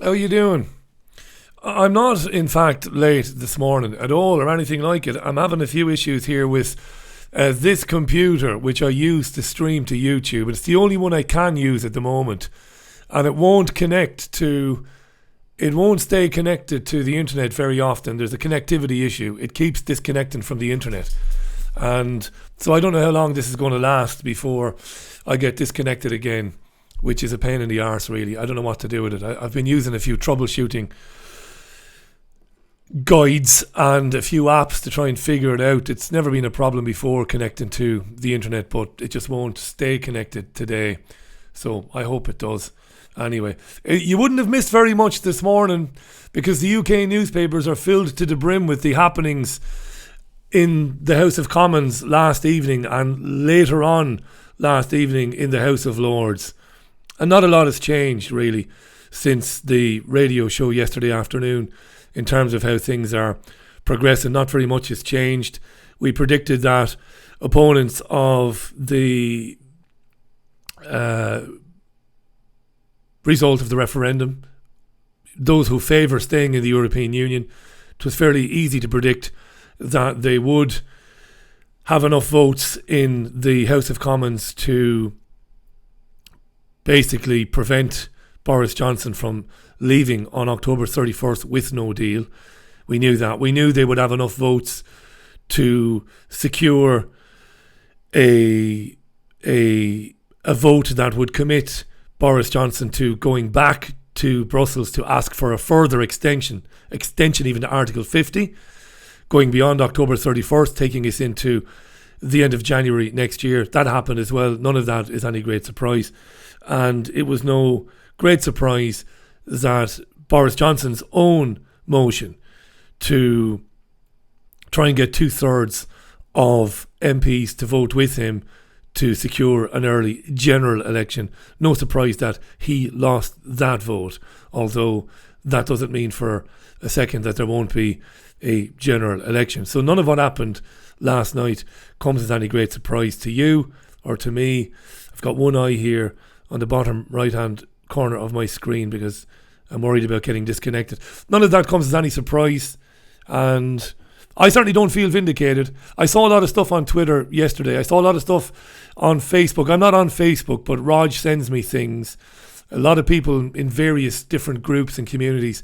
How you doing? I'm not, in fact, late this morning at all or anything like it. I'm having a few issues here with this computer, which I use to stream to YouTube. It's the only one I can use at the moment. And it won't stay connected to the internet very often. There's a connectivity issue. It keeps disconnecting from the internet. And so I don't know how long this is going to last before I get disconnected again, which is a pain in the arse, really. I don't know what to do with it. I've been using a few troubleshooting guides and a few apps to try and figure it out. It's never been a problem before connecting to the internet, but it just won't stay connected today. So I hope it does. Anyway, you wouldn't have missed very much this morning because the UK newspapers are filled to the brim with the happenings in the House of Commons last evening and later on last evening in the House of Lords. And not a lot has changed, really, since the radio show yesterday afternoon in terms of how things are progressing. Not very much has changed. We predicted that opponents of the result of the referendum, those who favour staying in the European Union, it was fairly easy to predict that they would have enough votes in the House of Commons to basically prevent Boris Johnson from leaving on October 31st with no deal. We knew that. We knew they would have enough votes to secure a vote that would commit Boris Johnson to going back to Brussels to ask for a further extension even to Article 50, going beyond October 31st, taking us into the end of January next year. That happened as well. None of that is any great surprise. And it was no great surprise that Boris Johnson's own motion to try and get 2/3 of MPs to vote with him to secure an early general election. No surprise that he lost that vote, although that doesn't mean for a second that there won't be a general election. So none of what happened last night comes as any great surprise to you or to me. I've got one eye here on the bottom right hand corner of my screen because I'm worried about getting disconnected. None of that comes as any surprise, and I certainly don't feel vindicated. I saw a lot of stuff on Twitter yesterday. I saw a lot of stuff on Facebook. I'm not on Facebook, but Raj sends me things. A lot of people in various different groups and communities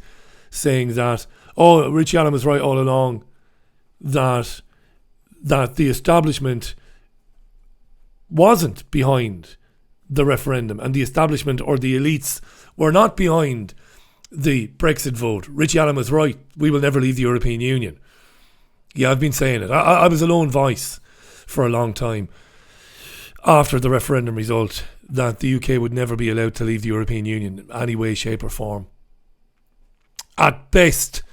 saying that, oh, Richie Allen was right all along, that the establishment wasn't behind the referendum and the establishment or the elites were not behind the Brexit vote. Richie Allen was right. We will never leave the European Union. Yeah, I've been saying it. I was a lone voice for a long time after the referendum result that the UK would never be allowed to leave the European Union in any way, shape or form. At best,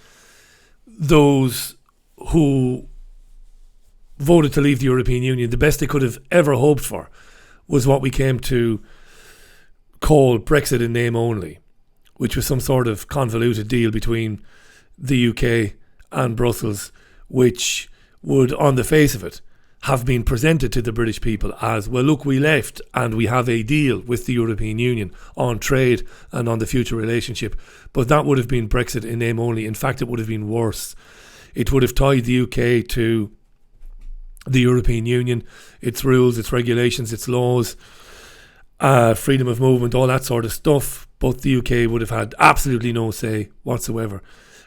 those who voted to leave the European Union, the best they could have ever hoped for was what we came to call Brexit in name only, which was some sort of convoluted deal between the UK and Brussels, which would, on the face of it, have been presented to the British people as, well, look, we left and we have a deal with the European Union on trade and on the future relationship. But that would have been Brexit in name only. In fact, it would have been worse. It would have tied the UK to the European Union, its rules, its regulations, its laws, freedom of movement, all that sort of stuff. But the UK would have had absolutely no say whatsoever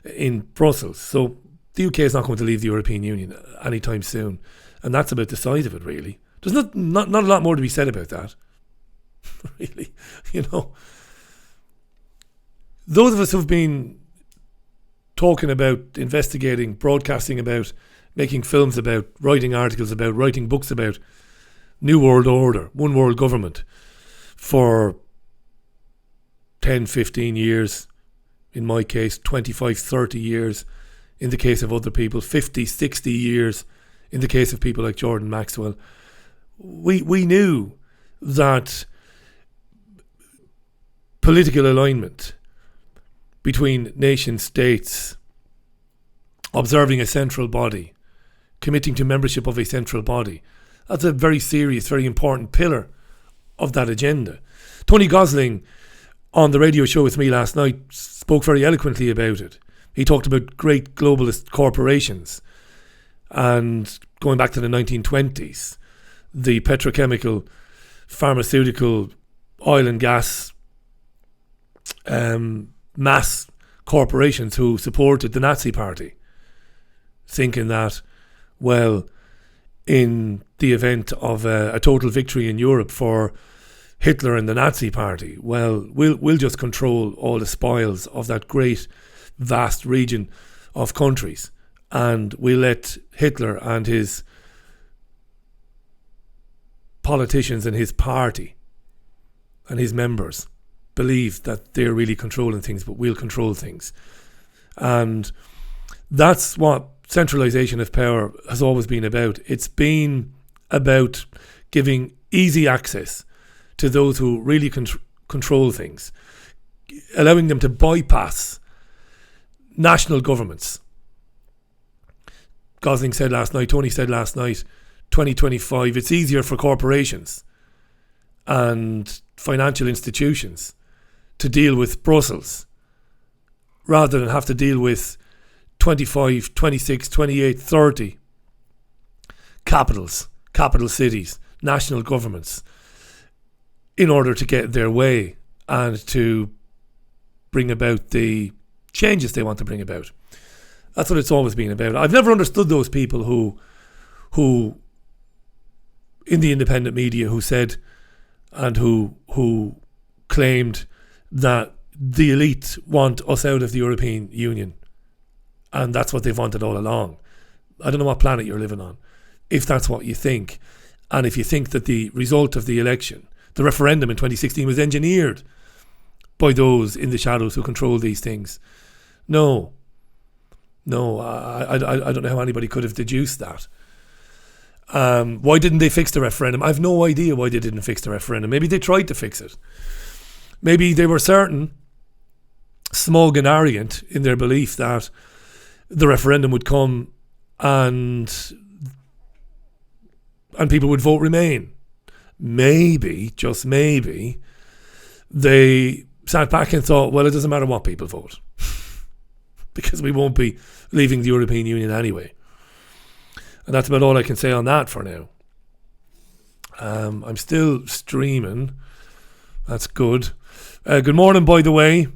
in Brussels. So the UK is not going to leave the European Union anytime soon. And that's about the size of it, really. There's not a lot more to be said about that. Really, Those of us who've been talking about, investigating, broadcasting about, making films about, writing articles about, writing books about New World Order, One World Government for 10, 15 years, in my case 25, 30 years, in the case of other people 50, 60 years, in the case of people like Jordan Maxwell. We knew that political alignment between nation states, observing a central body, committing to membership of a central body, that's a very serious, very important pillar of that agenda. Tony Gosling on the radio show with me last night, spoke very eloquently about it. He talked about great globalist corporations, and going back to the 1920s, the petrochemical, pharmaceutical, oil and gas mass corporations who supported the Nazi Party, thinking that, well, in the event of a total victory in Europe for Hitler and the Nazi Party, well, we'll just control all the spoils of that great, vast region of countries, and we'll let Hitler and his politicians and his party and his members believe that they're really controlling things, but we'll control things. And that's what centralisation of power has always been about. It's been about giving easy access to those who really control things, allowing them to bypass national governments. Gosling said last night, Tony said last night, 2025, it's easier for corporations and financial institutions to deal with Brussels rather than have to deal with 25, 26, 28, 30 capitals, capital cities, national governments, in order to get their way and to bring about the changes they want to bring about. That's what it's always been about. I've never understood those people who in the independent media who said and who claimed that the elite want us out of the European Union, and that's what they've wanted all along. I don't know what planet you're living on, if that's what you think, and if you think that the result of the election, the referendum in 2016, was engineered by those in the shadows who control these things. No, I don't know how anybody could have deduced that. Why didn't they fix the referendum? I have no idea why they didn't fix the referendum. Maybe they tried to fix it. Maybe they were certain, smug and arrogant in their belief that the referendum would come and people would vote Remain. Maybe, just maybe, they sat back and thought, well, it doesn't matter what people vote because we won't be leaving the European Union anyway. And that's about all I can say on that for now. I'm still streaming. That's good. Good morning, by the way,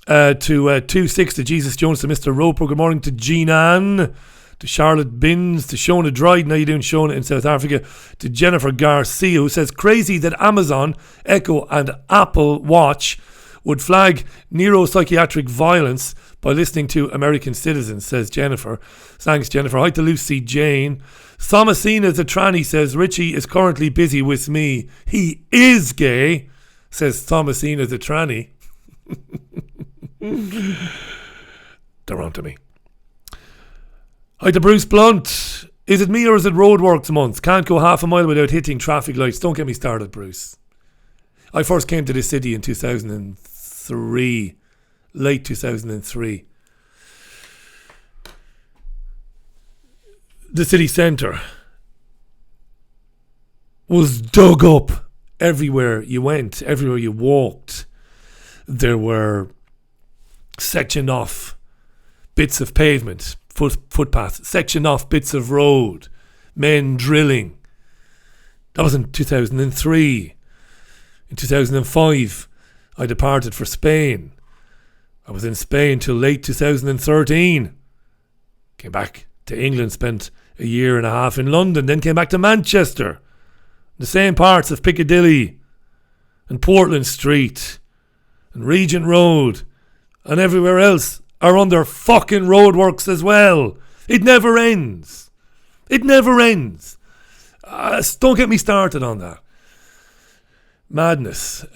to 2-6 to Jesus Jones, to Mr. Roper. Good morning to Jean-Ann, to Charlotte Binns, to Shona Dryden. How you doing, Shona, in South Africa? To Jennifer Garcia, who says, crazy that Amazon, Echo and Apple Watch would flag neuropsychiatric violence by listening to American citizens, says Jennifer. Thanks, Jennifer. Hi to Lucy Jane. Thomasina the tranny says, Richie is currently busy with me. He is gay, says Thomasina the tranny. They're on to me. Hi to Bruce Blunt. Is it me or is it roadworks month? Can't go half a mile without hitting traffic lights. Don't get me started, Bruce. I first came to this city in 2003. Late 2003. The city centre was dug up everywhere you went, everywhere you walked. There were sectioned off bits of pavement, footpaths, sectioned off bits of road, men drilling. That was in 2003. In 2005, I departed for Spain. I was in Spain till late 2013. Came back to England, spent a year and a half in London, then came back to Manchester. The same parts of Piccadilly and Portland Street and Regent Road and everywhere else are under fucking roadworks as well. It never ends. It never ends. Don't get me started on that. Madness.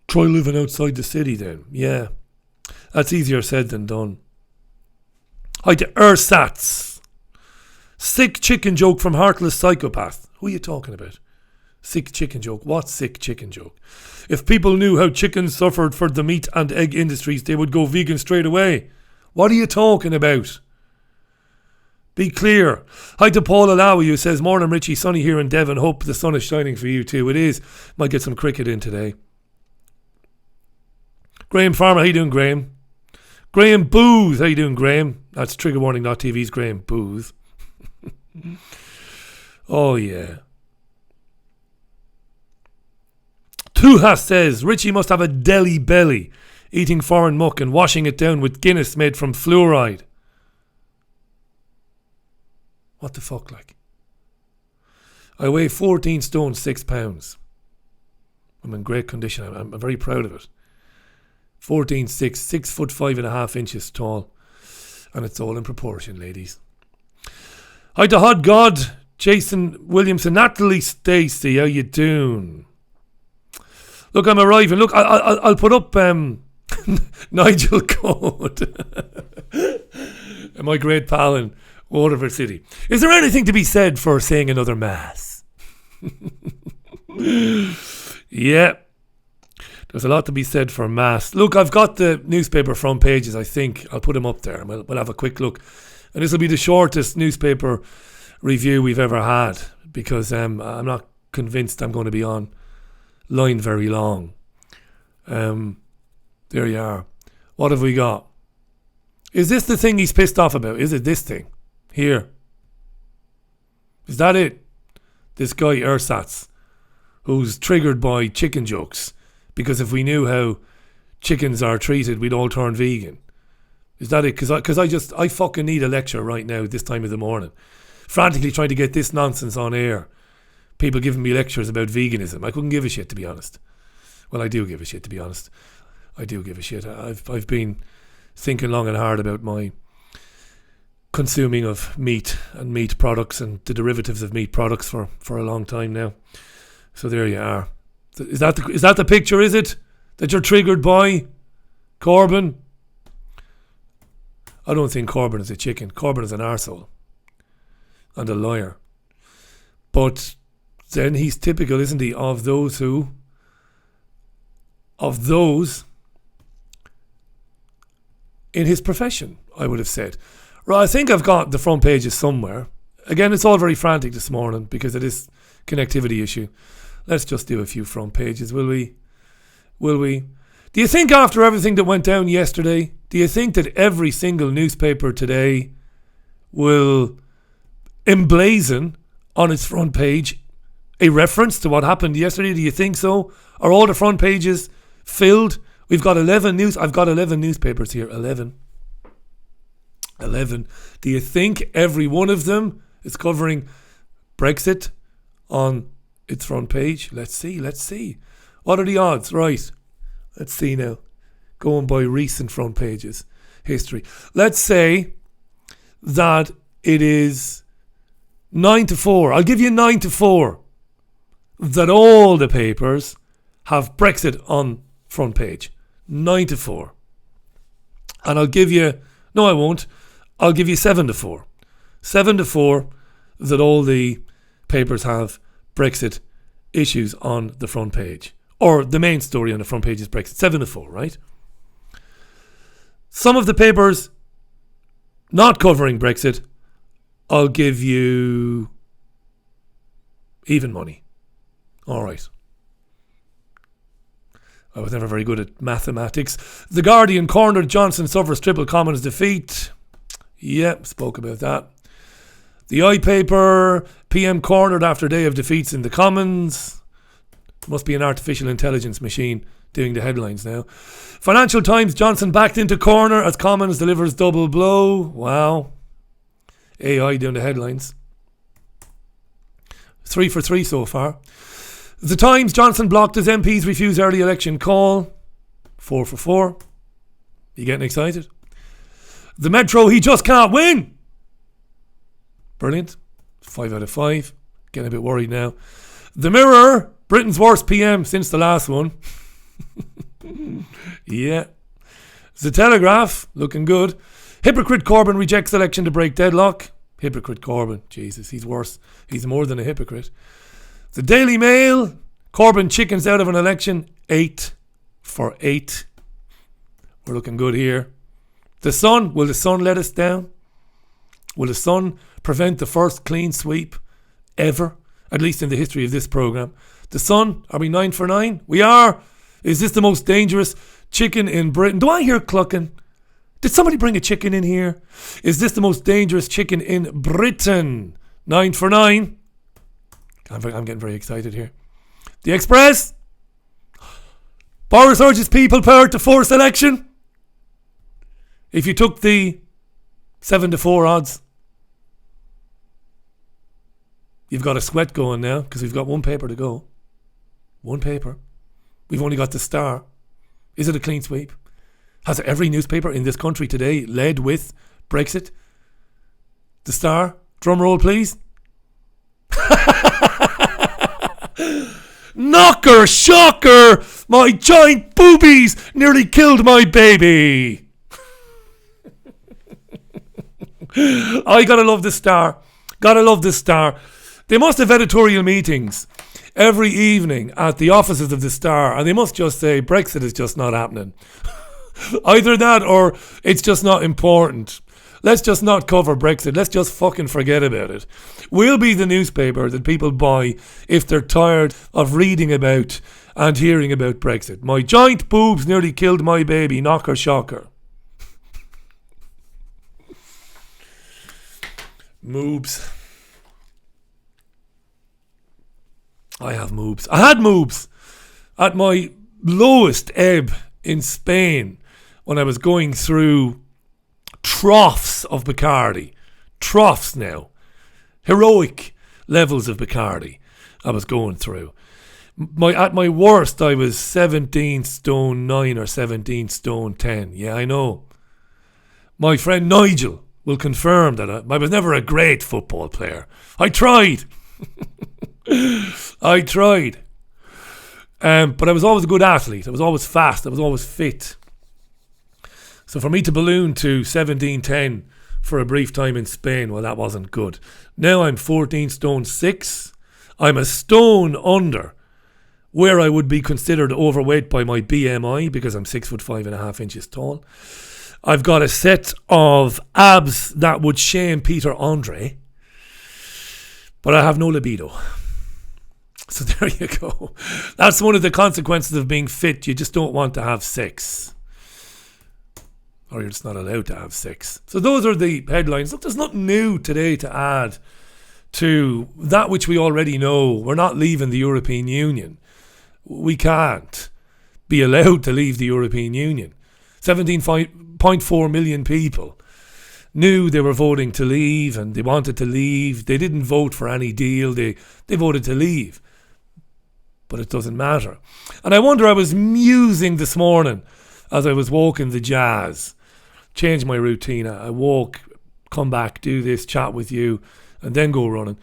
Try living outside the city then. Yeah. That's easier said than done. Hi to Ersatz. Sick chicken joke from Heartless Psychopath. Who are you talking about? Sick chicken joke. What sick chicken joke? If people knew how chickens suffered for the meat and egg industries, they would go vegan straight away. What are you talking about? Be clear. Hi to Paul Alawi, who says, morning Richie, sunny here in Devon. Hope the sun is shining for you too. It is. Might get some cricket in today. Graham Farmer, how you doing, Graham? Graham Booth, how you doing, Graham? That's triggerwarning.tv's Graham Booth. Oh, yeah. Tuha says, Richie must have a deli belly, eating foreign muck and washing it down with Guinness made from fluoride. What the fuck, like? I weigh 14 stone 6 pounds. I'm in great condition. I'm very proud of it. 14, 6 foot 5.5 inches tall. And it's all in proportion, ladies. Hi to Hot God, Jason Williamson, Natalie Stacey, how you doing? Look, I'm arriving. Look, I'll put up Nigel Code. My great pal in Waterford City. Is there anything to be said for saying another mass? Yeah. There's a lot to be said for mass. Look, I've got the newspaper front pages, I think. I'll put them up there and we'll have a quick look. And this will be the shortest newspaper review we've ever had because I'm not convinced I'm going to be on line very long. There you are. What have we got? Is this the thing he's pissed off about? Is it this thing? Here. Is that it? This guy Ersatz, who's triggered by chicken jokes. Because if we knew how chickens are treated, we'd all turn vegan. Is that it? Because I fucking need a lecture right now this time of the morning. Frantically trying to get this nonsense on air. People giving me lectures about veganism. I couldn't give a shit, to be honest. Well, I do give a shit, to be honest. I do give a shit. I've been thinking long and hard about my consuming of meat and meat products and the derivatives of meat products for a long time now. So there you are. Is that the picture, is it? That you're triggered by? Corbyn? I don't think Corbyn is a chicken. Corbyn is an arsehole. And a liar. But then he's typical, isn't he, of those in his profession, I would have said. Right, I think I've got the front pages somewhere. Again, it's all very frantic this morning because of this connectivity issue. Let's just do a few front pages, will we? Will we? Do you think after everything that went down yesterday, do you think that every single newspaper today will emblazon on its front page a reference to what happened yesterday? Do you think so? Are all the front pages filled? We've got 11 news. I've got 11 newspapers here. 11. Do you think every one of them is covering Brexit on its front page? Let's see. What are the odds? Right. Let's see now. Going by recent front pages. History. Let's say that it is 9-4. I'll give you 9-4. That all the papers have Brexit on front page. 9-4. And I'll give you... No, I won't. I'll give you 7-4. 7-4 that all the papers have Brexit issues on the front page. Or the main story on the front page is Brexit. 7-4, right? Some of the papers not covering Brexit, I'll give you even money. All right. I was never very good at mathematics. The Guardian cornered Johnson suffers triple Commons defeat. Yep, spoke about that. The iPaper, PM cornered after day of defeats in the Commons. Must be an artificial intelligence machine doing the headlines now. Financial Times, Johnson backed into corner as Commons delivers double blow. Wow. AI doing the headlines. 3 for 3 so far. The Times, Johnson blocked as MPs refuse early election call. 4 for 4. You getting excited? The Metro, he just can't win. Brilliant. 5 out of 5. Getting a bit worried now. The Mirror, Britain's worst PM since the last one. Yeah. The Telegraph, looking good. Hypocrite Corbyn rejects election to break deadlock. Hypocrite Corbyn. Jesus, he's worse. He's more than a hypocrite. The Daily Mail, Corbyn chickens out of an election. 8 for 8. We're looking good here. The Sun, will the Sun let us down? Will the Sun prevent the first clean sweep ever? At least in the history of this programme. The Sun, are we 9 for 9? We are. Is this the most dangerous Chicken in Britain. Do I hear clucking? Did somebody bring a chicken in here? Is this the most dangerous chicken in Britain? 9 for 9. I'm getting very excited here. The Express. Boris urges people power to force election. If you took the 7-4 odds, you've got a sweat going now because we've got one paper to go. One paper. We've only got the Star. Is it a clean sweep? Has every newspaper in this country today led with Brexit? The Star? Drum roll, please. Knocker, shocker! My giant boobies nearly killed my baby. I gotta love the Star. Gotta love the Star. They must have editorial meetings every evening at the offices of the Star, and they must just say Brexit is just not happening. Either that or it's just not important. Let's just not cover Brexit. Let's just fucking forget about it. We'll be the newspaper that people buy if they're tired of reading about and hearing about Brexit. My giant boobs nearly killed my baby. Knocker, shocker. Moobs. I have moobs. I had moobs at my lowest ebb in Spain when I was going through troughs of Bacardi. Troughs now. Heroic levels of Bacardi I was going through. At my worst, I was 17 stone 9 or 17 stone 10. Yeah, I know. My friend Nigel will confirm that I was never a great football player. I tried. I tried. But I was always a good athlete. I was always fast. I was always fit. So for me to balloon to 17-10 for a brief time in Spain, well, that wasn't good. Now I'm 14 stone 6. I'm a stone under where I would be considered overweight by my BMI because I'm 6'5.5" tall. I've got a set of abs that would shame Peter Andre, but I have no libido. So there you go. That's one of the consequences of being fit. You just don't want to have sex. Or you're just not allowed to have sex. So those are the headlines. Look, there's nothing new today to add to that which we already know. We're not leaving the European Union. We can't be allowed to leave the European Union. 17.4 million people knew they were voting to leave and they wanted to leave. They didn't vote for any deal. They voted to leave. But it doesn't matter. And I wonder, I was musing this morning as I was walking the jazz. Change my routine. I walk, come back, do this, chat with you, and then go running.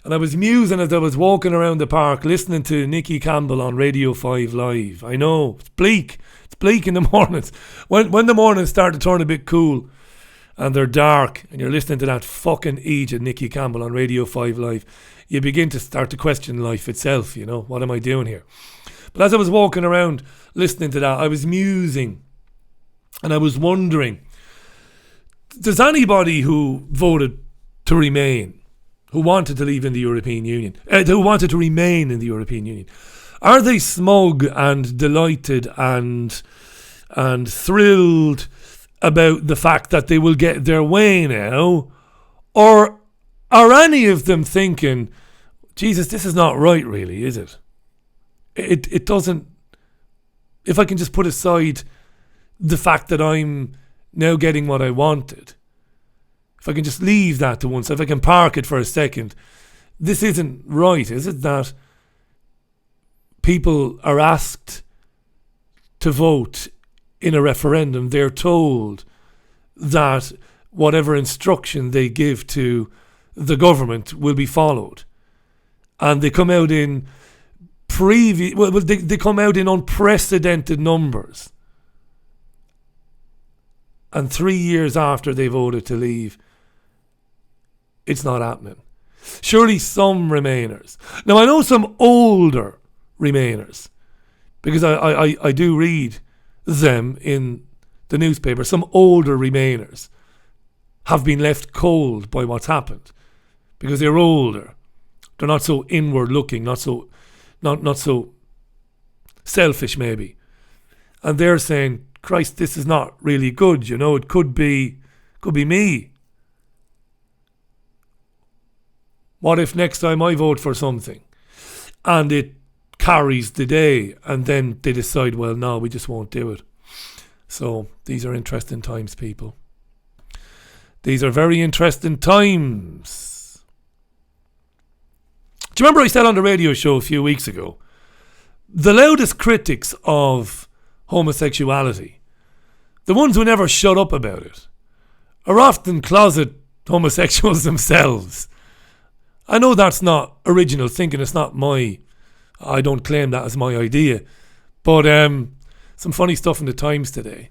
And I was musing as I was walking around the park, listening to Nicky Campbell on Radio 5 Live. I know, it's bleak. It's bleak in the mornings. When the mornings start to turn a bit cool and they're dark and you're listening to that fucking idiot Nicky Campbell on Radio 5 Live, you begin to start to question life itself, you know. What am I doing here? But as I was walking around listening to that, I was musing and I was wondering, does anybody who voted to remain, who wanted to leave in the European Union, who wanted to remain in the European Union, are they smug and delighted and thrilled about the fact that they will get their way now? Or are any of them thinking, Jesus, this is not right really, is it? It doesn't, if I can just put aside the fact that I'm now getting what I wanted, if I can just leave that to one side, if I can park it for a second, this isn't right, is it? That people are asked to vote in a referendum, they're told that whatever instruction they give to the government will be followed, and they come out in they come out in unprecedented numbers, and 3 years after they voted to leave, it's not happening. Surely some Remainers. Now I know some older Remainers, because I do read them in the newspaper. Some older Remainers have been left cold by what's happened because they're older. They're not so inward looking, not so selfish maybe. And they're saying, Christ, this is not really good. It could be me. What if next time I vote for something and it carries the day, and then they decide, well, no, we just won't do it. So these are interesting times, people. These are very interesting times. Do you remember I said on the radio show a few weeks ago, the loudest critics of homosexuality, the ones who never shut up about it, are often closet homosexuals themselves. I know that's not original thinking. It's not I don't claim that as my idea. But some funny stuff in the Times today.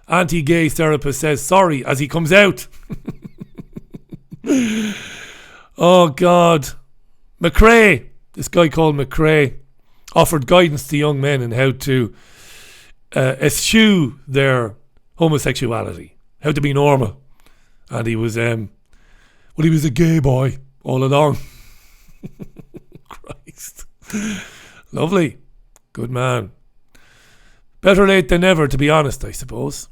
Anti-gay therapist says sorry as he comes out. Oh, God. McRae, this guy called McRae, offered guidance to young men on how to eschew their homosexuality, how to be normal. And he was, he was a gay boy all along. Christ. Lovely. Good man. Better late than never, to be honest, I suppose.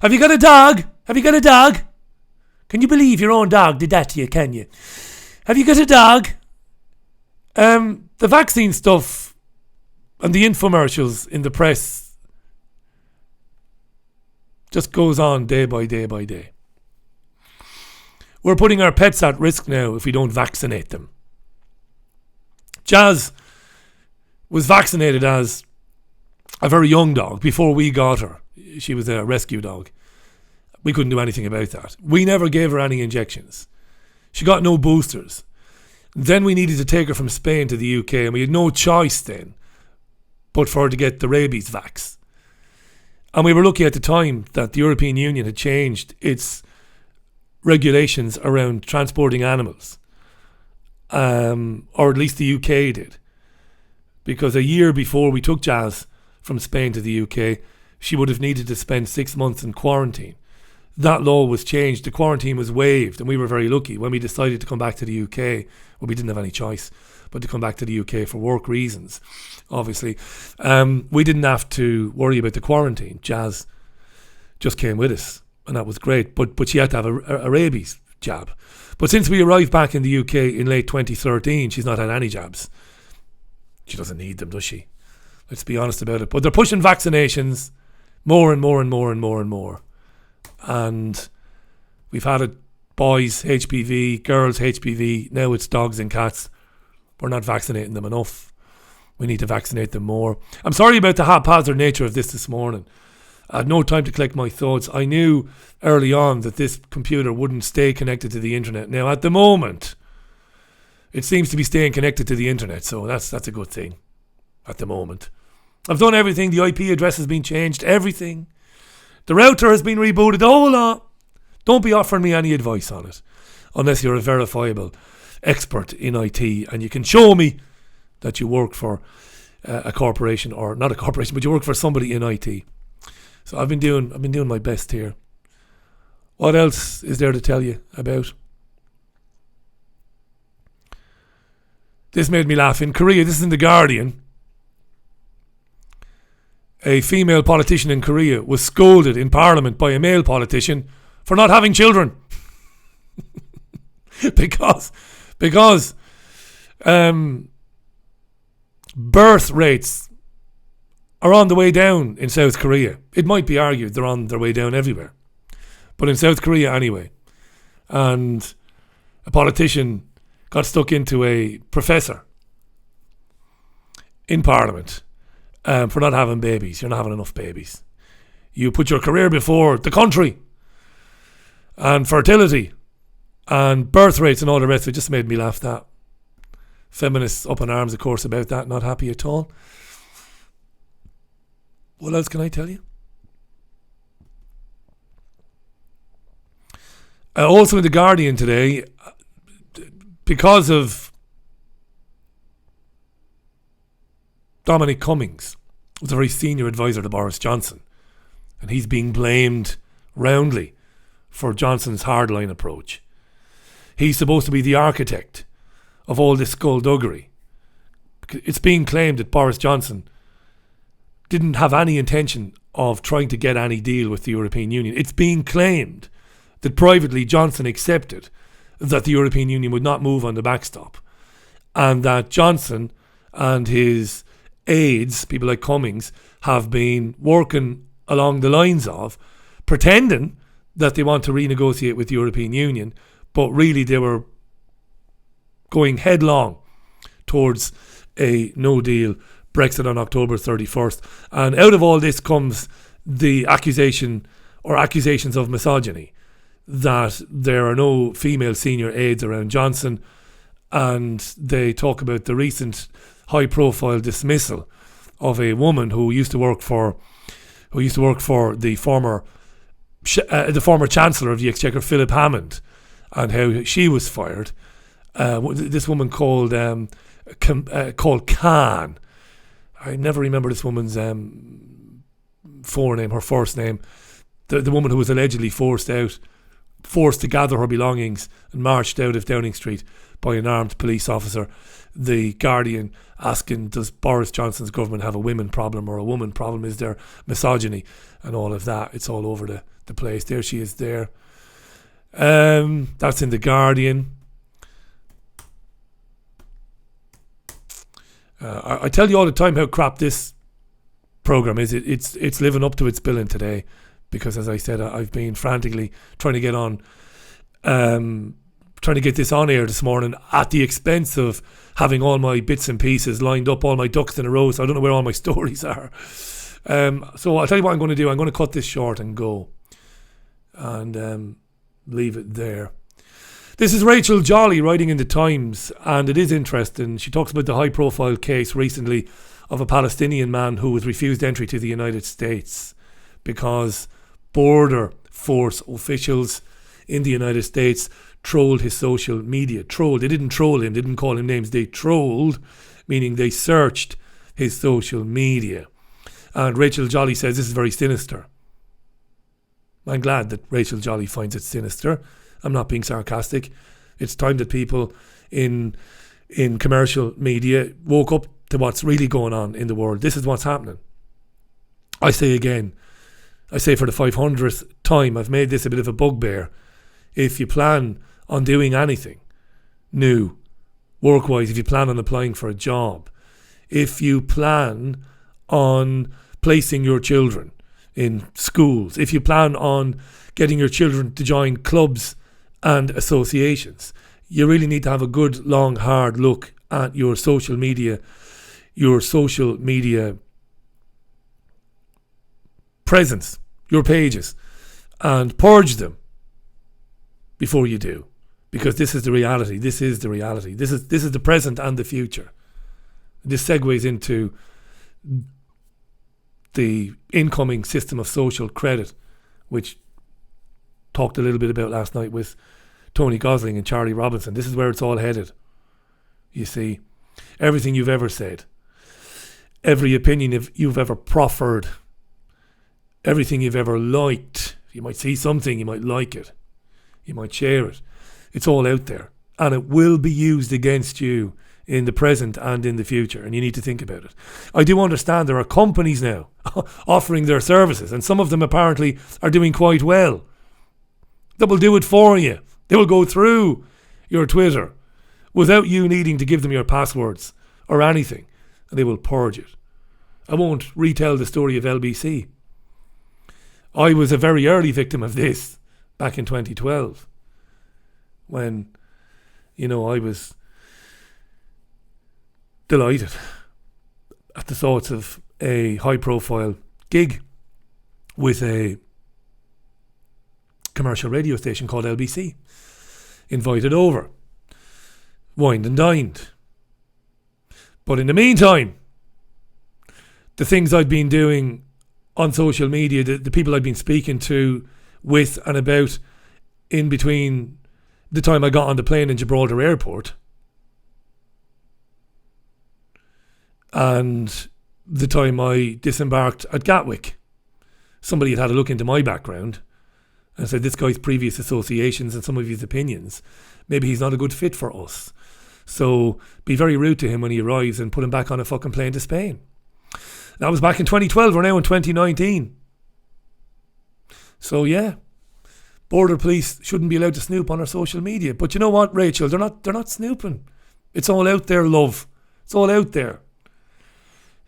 Have you got a dog? Have you got a dog? Can you believe your own dog did that to you, can you? Have you got a dog? The vaccine stuff and the infomercials in the press just goes on day by day by day. We're putting our pets at risk now if we don't vaccinate them. Jazz was vaccinated as a very young dog before we got her. She was a rescue dog. We couldn't do anything about that. We never gave her any injections. She got no boosters. Then we needed to take her from Spain to the UK, and we had no choice then but for her to get the rabies vax. And we were lucky at the time that the European Union had changed its regulations around transporting animals. Or at least the UK did. Because a year before we took Jazz from Spain to the UK, she would have needed to spend 6 months in quarantine. That law was changed. The quarantine was waived, and we were very lucky when we decided to come back to the UK. Well, we didn't have any choice but to come back to the UK for work reasons, obviously. We didn't have to worry about the quarantine. Jazz just came with us, and that was great. But she had to have a rabies jab. But since we arrived back in the UK in late 2013, she's not had any jabs. She doesn't need them, does she? Let's be honest about it. But they're pushing vaccinations more and more and more and more and more. And we've had it, boys HPV, girls HPV, now it's dogs and cats. We're not vaccinating them enough. We need to vaccinate them more. I'm sorry about the haphazard nature of this morning. I had no time to collect my thoughts. I knew early on that this computer wouldn't stay connected to the internet. Now, at the moment, it seems to be staying connected to the internet, so that's a good thing at the moment. I've done everything. The IP address has been changed. Everything. The router has been rebooted. The whole lot. Don't be offering me any advice on it unless you're a verifiable expert in IT and you can show me that you work for a corporation, or not a corporation, but you work for somebody in IT. So I've been doing my best here. What else is there to tell you about? This made me laugh. In Korea, this is in The Guardian. A female politician in Korea was scolded in Parliament by a male politician for not having children. because birth rates are on the way down in South Korea. It might be argued they're on their way down everywhere. But in South Korea anyway. And a politician got stuck into a professor in Parliament for not having babies. You're not having enough babies. You put your career before the country and fertility and birth rates and all the rest. It just made me laugh. That feminists up in arms, of course, about that. Not happy at all. What else can I tell you? Also in The Guardian today, because of Dominic Cummings, was a very senior advisor to Boris Johnson, and he's being blamed roundly for Johnson's hardline approach. He's supposed to be the architect of all this skullduggery. It's being claimed that Boris Johnson didn't have any intention of trying to get any deal with the European Union. It's being claimed that privately Johnson accepted that the European Union would not move on the backstop, and that Johnson and his aides, people like Cummings, have been working along the lines of pretending that they want to renegotiate with the European Union, but really they were going headlong towards a no-deal Brexit on October 31st. And out of all this comes the accusation or accusations of misogyny, that there are no female senior aides around Johnson, and they talk about the recent high-profile dismissal of a woman who used to work for the former Chancellor of the Exchequer, Philip Hammond, and how she was fired. This woman called Khan. I never remember this woman's forename, her first name. The woman who was allegedly forced to gather her belongings and marched out of Downing Street by an armed police officer. The Guardian asking, does Boris Johnson's government have a women problem or a woman problem? Is there misogyny and all of that? It's all over the place. There she is there. That's in the Guardian. I tell you all the time how crap this programme is. It's living up to its billing today, because, as I said, I've been frantically trying to get on, trying to get this on air this morning at the expense of having all my bits and pieces lined up, all my ducks in a row, so I don't know where all my stories are. So I'll tell you what I'm going to do. I'm going to cut this short and go, and leave it there. This is Rachel Jolly writing in the Times, and it is interesting. She talks about the high-profile case recently of a Palestinian man who was refused entry to the United States because border force officials in the United States trolled his social media. Trolled. They didn't troll him. They didn't call him names. They trolled, meaning they searched his social media. And Rachel Jolly says this is very sinister. I'm glad that Rachel Jolly finds it sinister. I'm not being sarcastic. It's time that people in commercial media woke up to what's really going on in the world. This is what's happening. I say again, I say for the 500th time, I've made this a bit of a bugbear. If you plan on doing anything new, work-wise, if you plan on applying for a job, if you plan on placing your children in schools, if you plan on getting your children to join clubs and associations, you really need to have a good, long, hard look at your social media presence, your pages, and purge them before you do, because this is the reality. This is the reality. This is the present and the future. This segues into the incoming system of social credit, which talked a little bit about last night with Tony Gosling and Charlie Robinson. This is where it's all headed. You see, everything you've ever said, every opinion you've ever proffered, everything you've ever liked, you might see something, you might like it, you might share it. It's all out there, and it will be used against you in the present and in the future, and you need to think about it. I do understand there are companies now offering their services, and some of them apparently are doing quite well. They will do it for you. They will go through your Twitter without you needing to give them your passwords or anything, and they will purge it. I won't retell the story of LBC. I was a very early victim of this back in 2012 when, I was delighted at the thoughts of a high-profile gig with a commercial radio station called LBC. Invited over, wined and dined. But in the meantime, the things I'd been doing on social media, the people I'd been speaking to, with and about, in between the time I got on the plane in Gibraltar Airport and the time I disembarked at Gatwick, somebody had had a look into my background and said, this guy's previous associations and some of his opinions, maybe he's not a good fit for us. So be very rude to him when he arrives and put him back on a fucking plane to Spain. That was back in 2012. We're now in 2019. So yeah, border police shouldn't be allowed to snoop on our social media. But you know what, Rachel? They're not snooping. It's all out there, love. It's all out there.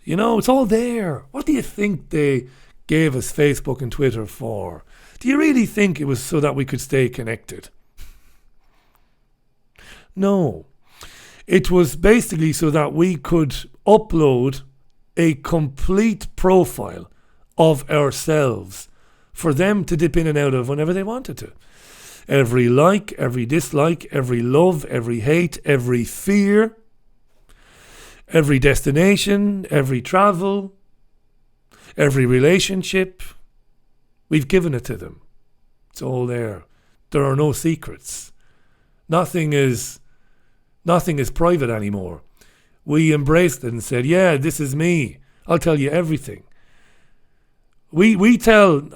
You know, it's all there. What do you think they gave us Facebook and Twitter for? Do you really think it was so that we could stay connected? No. It was basically so that we could upload a complete profile of ourselves for them to dip in and out of whenever they wanted to. Every like, every dislike, every love, every hate, every fear, every destination, every travel, every relationship, we've given it to them. It's all there. There are no secrets. Nothing is private anymore. We embraced it and said, yeah, this is me. I'll tell you everything. We tell,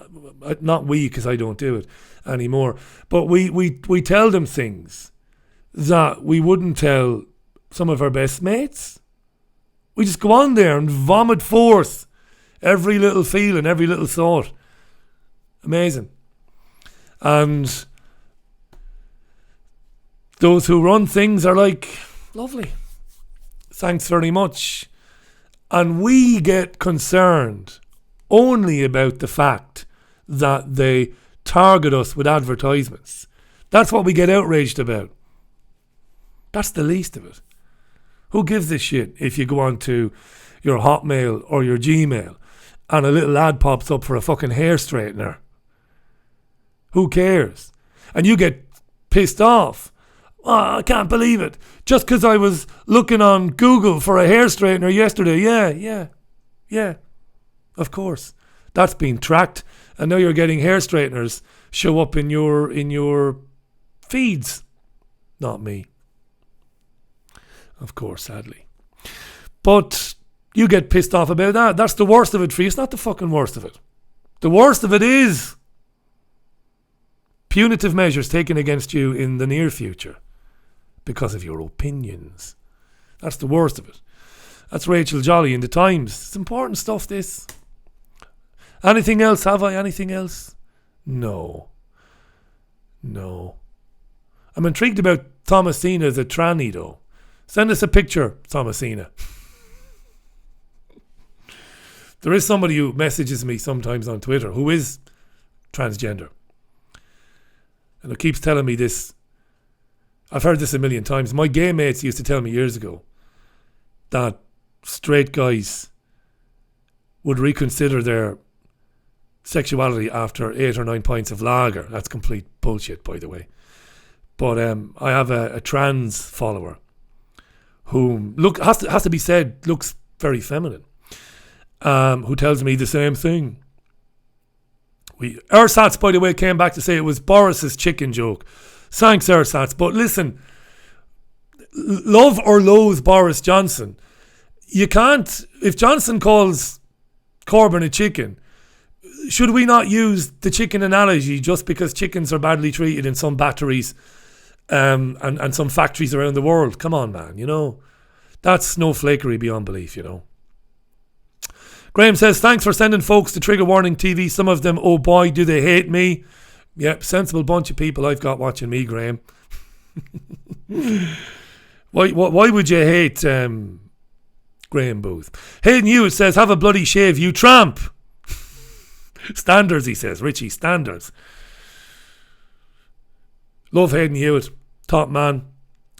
not we because I don't do it anymore, but we tell them things that we wouldn't tell some of our best mates. We just go on there and vomit forth every little feeling, every little thought. Amazing. And those who run things are like, lovely, thanks very much. And we get concerned only about the fact that they target us with advertisements. That's what we get outraged about. That's the least of it. Who gives a shit if you go on to your Hotmail or your Gmail and a little ad pops up for a fucking hair straightener? Who cares? And you get pissed off. Oh, I can't believe it. Just because I was looking on Google for a hair straightener yesterday. Yeah. Of course. That's been tracked. And now you're getting hair straighteners show up in your feeds. Not me. Of course, sadly. But you get pissed off about that. That's the worst of it for you. It's not the fucking worst of it. The worst of it is punitive measures taken against you in the near future because of your opinions. That's the worst of it. That's Rachel Jolly in the Times. It's important stuff, this. Anything else? Have I anything else? No. I'm intrigued about Thomasina the tranny though. Send us a picture, Thomasina. There is somebody who messages me sometimes on Twitter who is transgender. And who keeps telling me this. I've heard this a million times. My gay mates used to tell me years ago that straight guys would reconsider their sexuality after 8 or 9 pints of lager. That's complete bullshit, by the way. But I have a trans follower who has to be said looks very feminine, who tells me the same thing. Ersatz, by the way, came back to say it was Boris's chicken joke. Thanks, Ersatz. But listen, love or loathe Boris Johnson, you can't. If Johnson calls Corbyn a chicken, should we not use the chicken analogy just because chickens are badly treated in some batteries and some factories around the world? Come on, man, you know. That's snowflakery beyond belief, you know. Graham says, thanks for sending folks to Trigger Warning TV. Some of them, oh boy, do they hate me. Yep, sensible bunch of people I've got watching me, Graham. Why would you hate Graham Booth? Hayden Hewitt says, have a bloody shave, you tramp. Standards, he says. Richie, standards. Love Hayden Hewitt. Top man.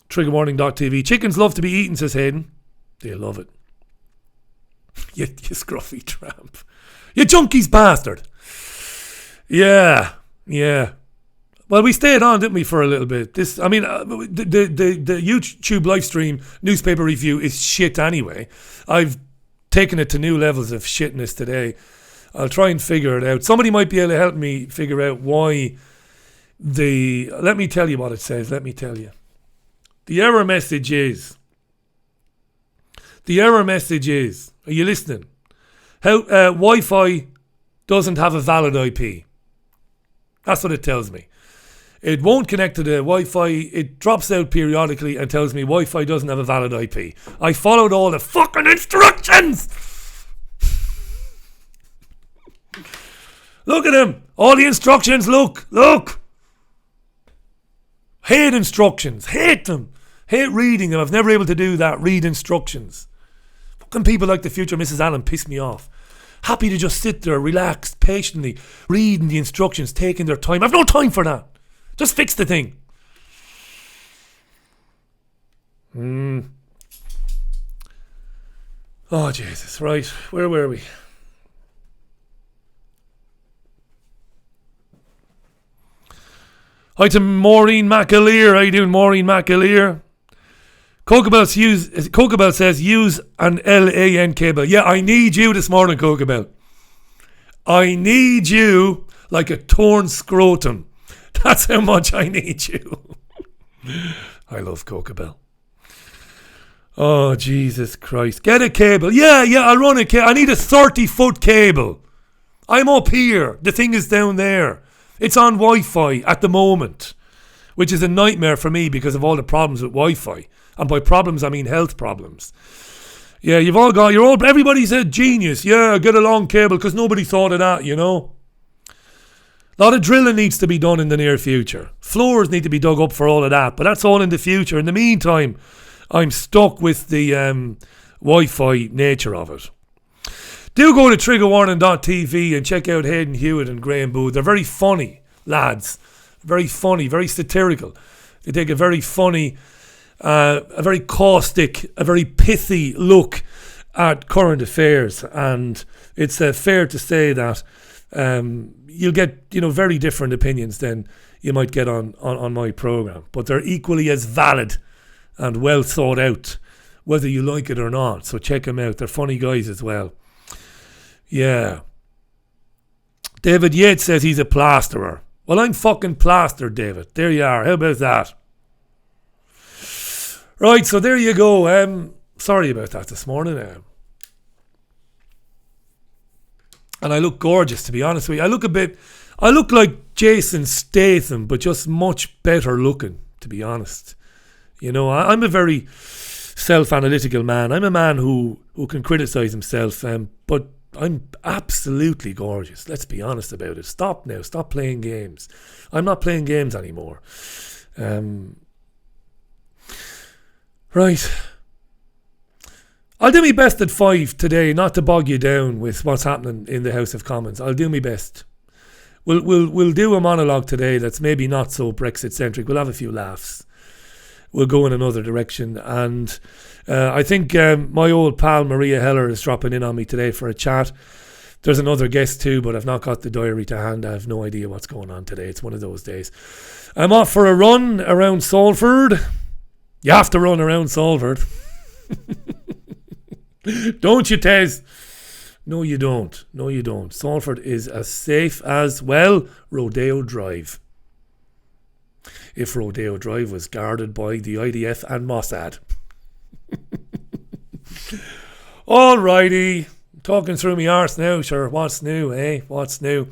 Triggerwarning.tv. Chickens love to be eaten, says Hayden. They love it. You scruffy tramp. You junkies bastard. Yeah. Well, we stayed on, didn't we, for a little bit. The YouTube live stream newspaper review is shit anyway. I've taken it to new levels of shitness today. I'll try and figure it out. Somebody might be able to help me figure out why let me tell you what it says. Let me tell you. The error message is, are you listening? How Wi-Fi doesn't have a valid IP. That's what it tells me. It won't connect to the Wi-Fi. It drops out periodically and tells me Wi-Fi doesn't have a valid IP. I followed all the fucking instructions. Look at him. All the instructions, look. Hate instructions. Hate them. Hate reading them. I've never able to do that. Read instructions. Fucking people like the future Mrs. Allen piss me off. Happy to just sit there, relaxed, patiently, reading the instructions, taking their time. I've no time for that. Just fix the thing. Oh, Jesus. Right. Where were we? Hi to Maureen McAleer. How you doing, Maureen McAleer? Cocabell says use an LAN cable. Yeah, I need you this morning, Cocabell. I need you like a torn scrotum. That's how much I need you. I love Cocabell. Oh, Jesus Christ. Get a cable. Yeah, I'll run a cable. I need a 30-foot cable. I'm up here. The thing is down there. It's on Wi-Fi at the moment, which is a nightmare for me because of all the problems with Wi-Fi. And by problems, I mean health problems. Yeah, everybody's a genius. Yeah, get a long cable because nobody thought of that, you know. A lot of drilling needs to be done in the near future. Floors need to be dug up for all of that, but that's all in the future. In the meantime, I'm stuck with the Wi-Fi nature of it. Do go to triggerwarning.tv and check out Hayden Hewitt and Graham Booth. They're very funny lads. Very funny, very satirical. They take a very funny, a very caustic, a very pithy look at current affairs. And it's fair to say that you'll get, very different opinions than you might get on my programme. But they're equally as valid and well thought out, whether you like it or not. So check them out. They're funny guys as well. Yeah. David Yates says he's a plasterer. Well, I'm fucking plastered, David. There you are. How about that? Right, so there you go. Sorry about that this morning. And I look gorgeous, to be honest with you. I look like Jason Statham, but just much better looking, to be honest. I'm a very self-analytical man. I'm a man who can criticise himself, but I'm absolutely gorgeous. Let's be honest about it. Stop now. Stop playing games. I'm not playing games anymore. Right. I'll do my best at 5 today, not to bog you down with what's happening in the House of Commons. I'll do my best. We'll do a monologue today that's maybe not so Brexit centric. We'll have a few laughs. We'll go in another direction. And I think my old pal Maria Heller is dropping in on me today for a chat. There's another guest too, but I've not got the diary to hand. I have no idea what's going on today. It's one of those days. I'm off for a run around Salford. You have to run around Salford. Don't you, Tez? No, you don't. No, you don't. Salford is as safe as, well, Rodeo Drive. If Rodeo Drive was guarded by the IDF and Mossad. Alrighty. Talking through me arse now, sure. What's new, eh? What's new?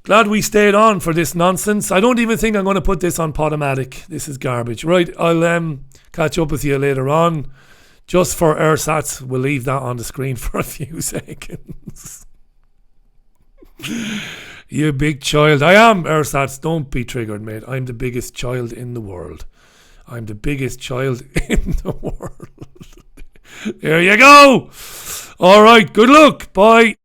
Glad we stayed on for this nonsense. I don't even think I'm going to put this on Podomatic. This is garbage. Right, I'll catch up with you later on. Just for ersatz, we'll leave that on the screen for a few seconds. You big child. I am ersatz. Don't be triggered, mate. I'm the biggest child in the world. I'm the biggest child in the world. There you go. All right. Good luck. Bye.